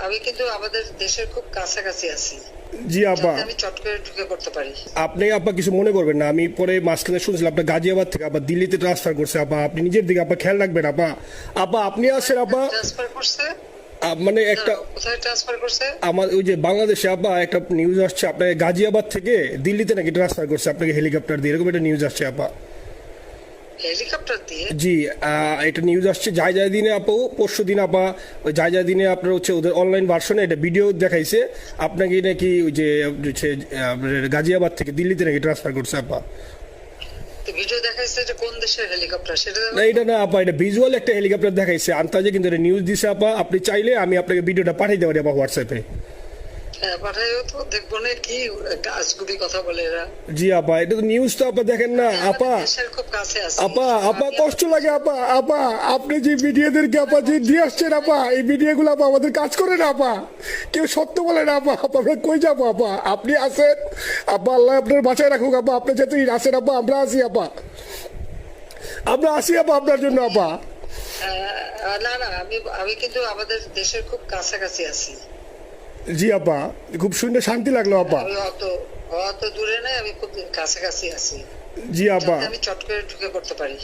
আমি কিন্তু আমাদের দেশের খুব কাছাকাছি আছি। জি আপা, যাতে আমি চট করে ঢুকে পড়তে পারি। আপনি আপা কিছু মনে করবেন না, আমি পরে মাঝখানে শুনছিলাম আপনার গাজিয়াবাদ থেকে আবার দিল্লিতে ট্রান্সফার করছে আপা, আপনি নিজের দিকে আপা খেয়াল রাখবেন আপা। আপা আপনি আসেন আপা, ট্রান্সফার করছে? মানে একটা কোথায় ট্রান্সফার করছে? আমার ওই যে বাংলাদেশে আপা একটা নিউজ আসছে আপনাকে গাজিয়াবাদ থেকে দিল্লিতে নাকি ট্রান্সফার করছে আপনাকে হেলিকপ্টার দিয়ে, এরকম একটা নিউজ আসছে আপা। হেলিকপ্টার দিয়ে? জি, এটা নিউজ আসছে যায় দিনে আপু, পরশু দিন আপা, ওই যায় দিনে আপনার হচ্ছে ওদের অনলাইন ভার্সনে এটা ভিডিও দেখাইছে আপনাকে নাকি ওই যে হচ্ছে আপনার গাজিয়াবাদ থেকে দিল্লিতে নাকি ট্রান্সফার করছে আপা। তো ভিডিও দেখাইছে যে কোন দেশের হেলিকপ্টার সেটা না এটা না আপা, এটা ভিজুয়াল একটা হেলিকপ্টার দেখাইছে আন্তাজে, কিন্তু এটা নিউজ দিছে আপা। আপনি চাইলে আমি আপনাকে ভিডিওটা পাঠিয়ে দেবো আপা হোয়াটসঅ্যাপে। হ্যাঁ পাঠাইও তো, দেখবো না কি আজগুবি কথা বলে এরা। জি আপা, এটা তো নিউজ তো আপা, দেখেন না আপা। দেশের খুব কাছে আছে আপা আপা কষ্ট লাগে আপা। আপা আপনি যে ভিডিওদেরকে আপা যে দিয়ে আসছেন আপা, এই ভিডিওগুলো আপা আমাদের কাজ করে না আপা, কেউ সত্য বলে না আপা। আপা আমরা কই যাবো আপা, আপনি আসেন আপা, আল্লাহ আপনার বাঁচায় রাখুক আপা, আপনি যেহেতু আসেন আপা, আমরা আসি আপা, আমরা আসি আপা আপনার জন্য আপা। না না, আমি আমি কিন্তু আমাদের দেশের খুব কাছাকাছি আছি। জি আপা, খুব শুনে শান্তি লাগলো আপা। আমি অত দূরে নাই, আমি খুব কাছাকাছি আছি। জি আপা, যাতে আমি চট করে ঢুকে পড়তে পারি।